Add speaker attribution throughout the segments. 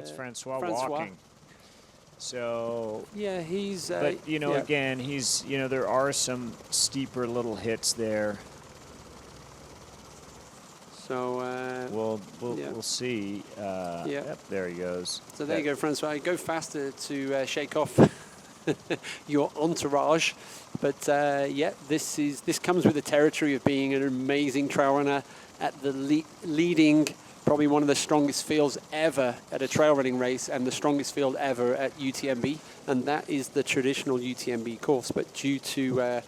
Speaker 1: That's Francois walking. So
Speaker 2: yeah, he's.
Speaker 1: But you know, again, he's. You know, there are some steeper little hits there.
Speaker 2: So
Speaker 1: we'll see. Yep, there he goes.
Speaker 2: So there you go, Francois. Go faster to shake off your entourage. But yeah, this comes with the territory of being an amazing trail runner at the leading, probably one of the strongest fields ever at a trail running race, and the strongest field ever at UTMB, and that is the traditional UTMB course. But due to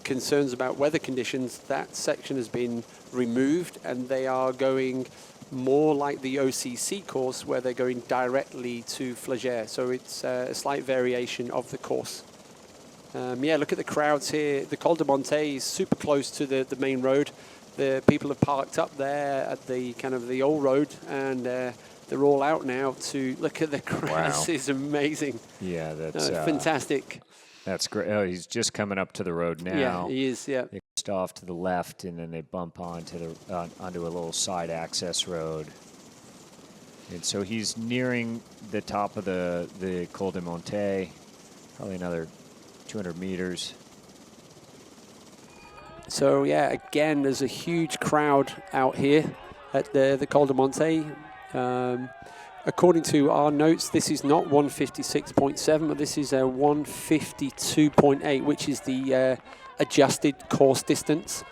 Speaker 2: concerns about weather conditions, that section has been removed, and they are going more like the OCC course, where they're going directly to Flagey. So it's a slight variation of the course. Yeah, look at the crowds here. The Col de Montets is super close to the main road. The people have parked up there at the kind of the old road, and they're all out now to look at the crowds. Wow. This is amazing.
Speaker 1: Yeah, that's
Speaker 2: fantastic.
Speaker 1: That's great. Oh, he's just coming up to the road now.
Speaker 2: Yeah, he is, yeah.
Speaker 1: They just off to the left, and then they bump onto a little side access road. And so he's nearing the top of the Col de Montets, probably another 200 meters.
Speaker 2: So yeah, again, there's a huge crowd out here at the Col de Montets. According to our notes, this is not 156.7, but this is a 152.8, which is the adjusted course distance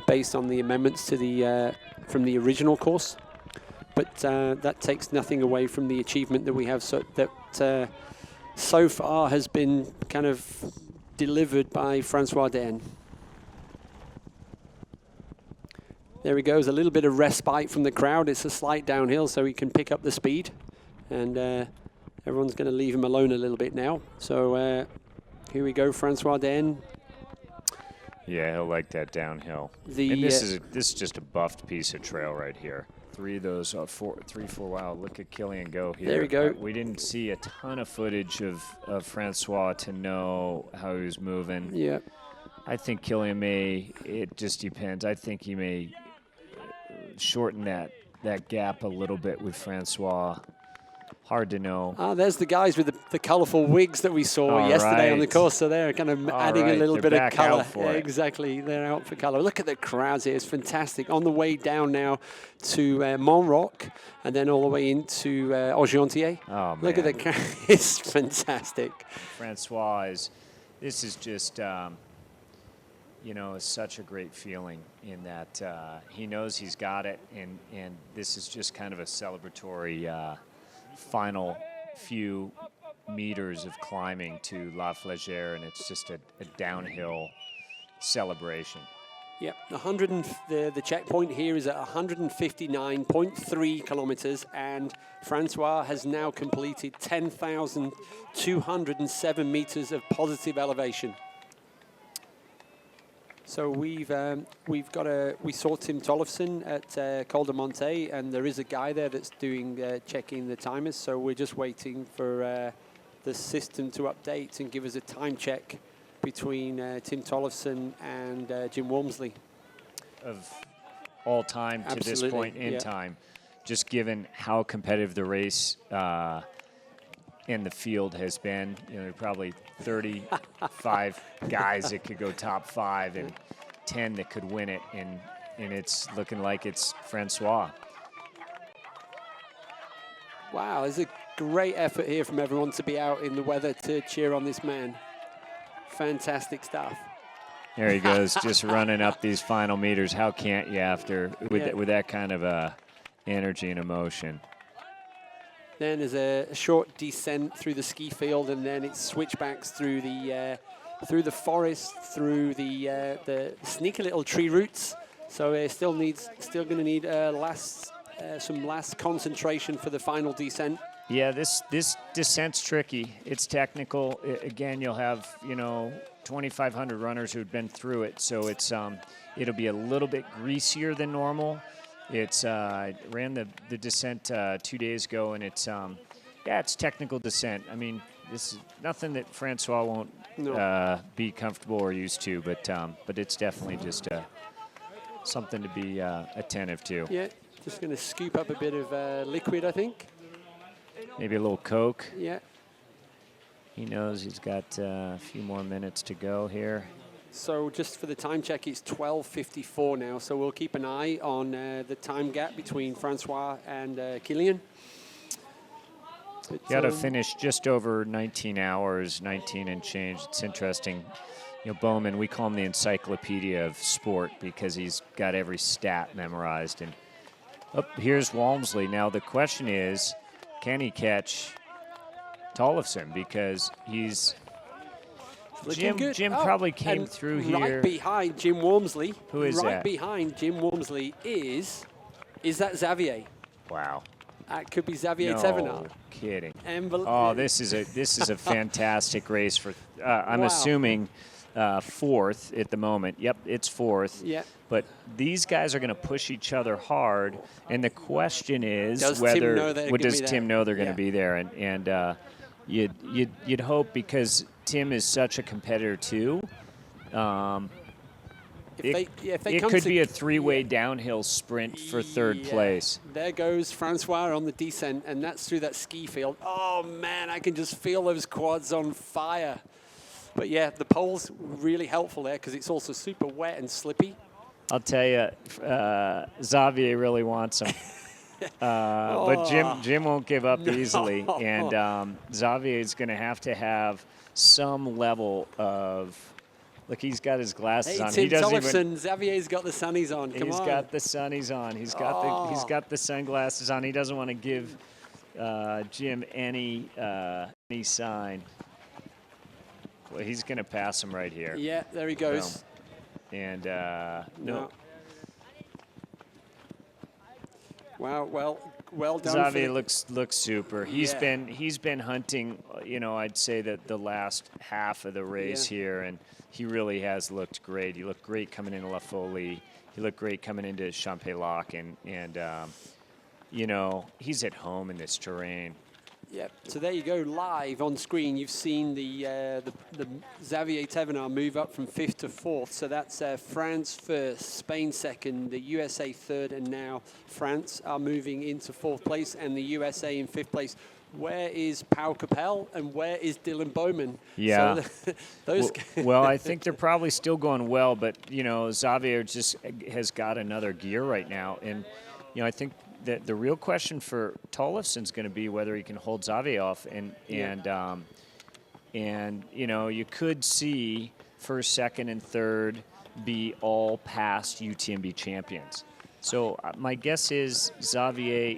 Speaker 2: based on the amendments to the from the original course. But that takes nothing away from the achievement that we have. So that so far has been kind of delivered by Francois Den. There he goes, a little bit of respite from the crowd. It's a slight downhill, so he can pick up the speed. And everyone's going to leave him alone a little bit now. So here we go, Francois Den.
Speaker 1: Yeah, he'll like that downhill. And this is just a buffed piece of trail right here. Three of those, three, four. Wow, look at Killian go here.
Speaker 2: There we go.
Speaker 1: We didn't see a ton of footage of Francois to know how he was moving.
Speaker 2: Yeah.
Speaker 1: I think Killian may, it just depends. I think he may shorten that gap a little bit with Francois. Hard to know.
Speaker 2: There's the guys with the colourful wigs that we saw yesterday on the course. So they're kind of adding a little bit of colour. Yeah, exactly. They're out for colour. Look at the crowds here. It's fantastic. On the way down now to Mont-Blanc, and then all the way into Argentier.
Speaker 1: Oh, man.
Speaker 2: Look at the crowd. It's fantastic.
Speaker 1: Francois this is just, you know, it's such a great feeling in that he knows he's got it, and this is just kind of a celebratory final few meters of climbing to La Flagey, and it's just a downhill celebration.
Speaker 2: Yep, the checkpoint here is at 159.3 kilometers, and Francois has now completed 10,207 meters of positive elevation. So we saw Tim Tollefson at Col de Montets, and there is a guy there that's doing checking the timers. So we're just waiting for the system to update and give us a time check between Tim Tollefson and Jim Walmsley.
Speaker 1: Of all time to this point in time, just given how competitive the race in the field has been, you know, probably 35 guys that could go top 5 and 10 that could win it, and it's looking like it's Francois.
Speaker 2: Wow, there's a great effort here from everyone to be out in the weather to cheer on this man. Fantastic stuff.
Speaker 1: There he goes, just running up these final meters. How can't you after with that kind of energy and emotion?
Speaker 2: Then there's a short descent through the ski field, and then it switchbacks through the forest, through the sneaky little tree roots. So still going to need some last concentration for the final descent.
Speaker 1: Yeah, this descent's tricky. It's technical. Again, you'll have 2,500 runners who've been through it, so it'll be a little bit greasier than normal. I ran the descent 2 days ago, and it's technical descent. I mean, this is nothing that Francois won't be comfortable or used to, but it's definitely just something to be attentive to.
Speaker 2: Yeah, just going to scoop up a bit of liquid, I think.
Speaker 1: Maybe a little Coke.
Speaker 2: Yeah.
Speaker 1: He knows he's got a few more minutes to go here.
Speaker 2: So just for the time check, it's 12:54 now. So we'll keep an eye on the time gap between Francois and Kilian.
Speaker 1: Got to finish just over 19 hours, 19 and change. It's interesting. You know, Bowman, we call him the encyclopedia of sport because he's got every stat memorized. And here's Walmsley. Now the question is, can he catch Tollefson? Because he's Jim probably came through here.
Speaker 2: Right behind Jim Walmsley.
Speaker 1: Who is that?
Speaker 2: Right behind Jim Walmsley is that Xavier?
Speaker 1: Wow.
Speaker 2: That could be Xavier
Speaker 1: No
Speaker 2: Thévenard.
Speaker 1: kidding.
Speaker 2: Unbelievable.
Speaker 1: Oh, this is a fantastic race for. I'm
Speaker 2: Wow.
Speaker 1: assuming fourth at the moment. Yep, it's fourth.
Speaker 2: Yeah.
Speaker 1: But these guys are going to push each other hard, and the question is
Speaker 2: Does
Speaker 1: whether
Speaker 2: Tim know they're
Speaker 1: does
Speaker 2: gonna be
Speaker 1: Tim
Speaker 2: there?
Speaker 1: know they're going to
Speaker 2: Yeah.
Speaker 1: be there, and you'd hope because Tim is such a competitor too.
Speaker 2: If they
Speaker 1: It
Speaker 2: come
Speaker 1: could
Speaker 2: to-
Speaker 1: be a three-way downhill sprint for third
Speaker 2: Yeah.
Speaker 1: place.
Speaker 2: There goes Francois on the descent, and that's through that ski field. Oh, man, I can just feel those quads on fire. But, yeah, the pole's really helpful there because it's also super wet and slippy.
Speaker 1: I'll tell you, Xavier really wants him. But Jim won't give up easily. And Xavier is going to have some level of... Look, he's got his glasses
Speaker 2: Hey,
Speaker 1: on.
Speaker 2: Tim
Speaker 1: He doesn't
Speaker 2: Tollefson, Xavier's got the sunnies on. Come
Speaker 1: He's
Speaker 2: on.
Speaker 1: got the sunnies on. He's got the sunglasses on. He doesn't want to give Jim any sign. Well, he's going to pass him right here.
Speaker 2: Yeah, there he goes.
Speaker 1: Boom. And no.
Speaker 2: Wow, well done.
Speaker 1: Xavier looks super. He's
Speaker 2: Yeah.
Speaker 1: been hunting. You know, I'd say that the last half of the race here, and he really has looked great. He looked great coming into La Folie. He looked great coming into Champex-Lac, and you know, he's at home in this terrain.
Speaker 2: Yep. So there you go, live on screen. You've seen the Xavier Thévenard move up from 5th to 4th. So that's France first, Spain second, the USA third, and now France are moving into 4th place, and the USA in 5th place. Where is Pau Capel and where is Dylan Bowman?
Speaker 1: Yeah.
Speaker 2: So those.
Speaker 1: Well, I think they're probably still going well, but you know, Xavier just has got another gear right now, and you know, I think that the real question for Tollefson's going to be whether he can hold Xavier off, and you know, you could see first, second, and third be all past UTMB champions. So my guess is Xavier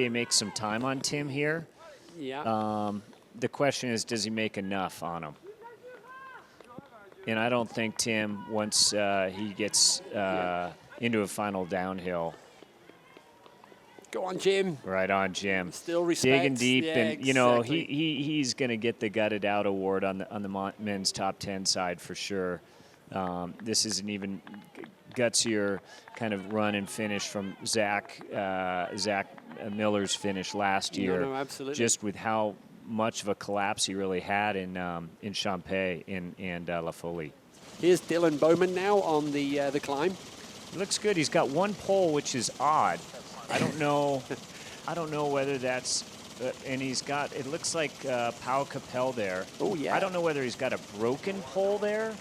Speaker 1: makes some time on Tim here.
Speaker 2: Yeah.
Speaker 1: The question is, does he make enough on him? And I don't think Tim, once he gets into a final downhill.
Speaker 2: Go on, Jim.
Speaker 1: Right on, Jim.
Speaker 2: Still respect.
Speaker 1: Digging deep,
Speaker 2: Yeah,
Speaker 1: and you know,
Speaker 2: exactly.
Speaker 1: he's going to get the gutted out award on the men's top 10 side for sure. This is an even gutsier kind of run and finish from Zach Miller's finish last year.
Speaker 2: No, absolutely.
Speaker 1: Just with how much of a collapse he really had in Champex and La Folie.
Speaker 2: Here's Dylan Bowman now on the climb.
Speaker 1: He looks good. He's got one pole, which is odd. I don't know whether that's, and he's got, it looks like Pau Capel there.
Speaker 2: Oh, yeah.
Speaker 1: I don't know whether he's got a broken pole there,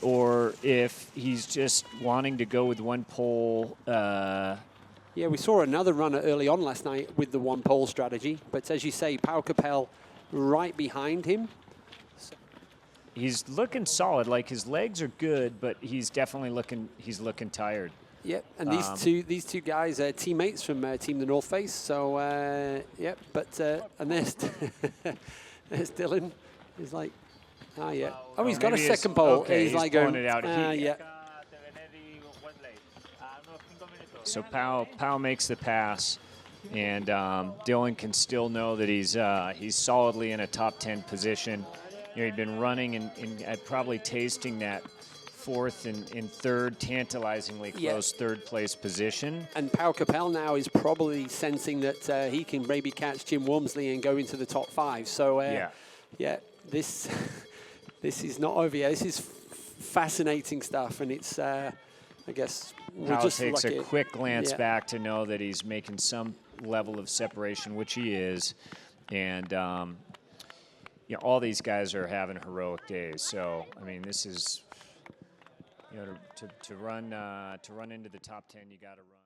Speaker 1: or if he's just wanting to go with one pole.
Speaker 2: Yeah, we saw another runner early on last night with the one pole strategy, but as you say, Pau Capel right behind him.
Speaker 1: He's looking solid. Like, his legs are good, but he's definitely looking tired.
Speaker 2: Yep, and these two guys are teammates from Team the North Face. So yep, but and there's there's Dylan. He's like, yeah. Oh, he's got a second pole.
Speaker 1: Okay,
Speaker 2: he's like
Speaker 1: pulling
Speaker 2: going,
Speaker 1: it out.
Speaker 2: yeah.
Speaker 1: So Pau makes the pass, and Dylan can still know that he's solidly in a top 10 position. You know, he'd been running and probably tasting that fourth and third, tantalizingly close third place position.
Speaker 2: And Pau Capel now is probably sensing that he can maybe catch Jim Walmsley and go into the top 5. So yeah, this is not over yet. This is fascinating stuff, and it's I guess we'll
Speaker 1: Pau
Speaker 2: just
Speaker 1: takes
Speaker 2: luck
Speaker 1: a
Speaker 2: it.
Speaker 1: quick glance back to know that he's making some level of separation, which he is, and you know, all these guys are having heroic days. So I mean, this is, you know, to run into the top 10, you got to run.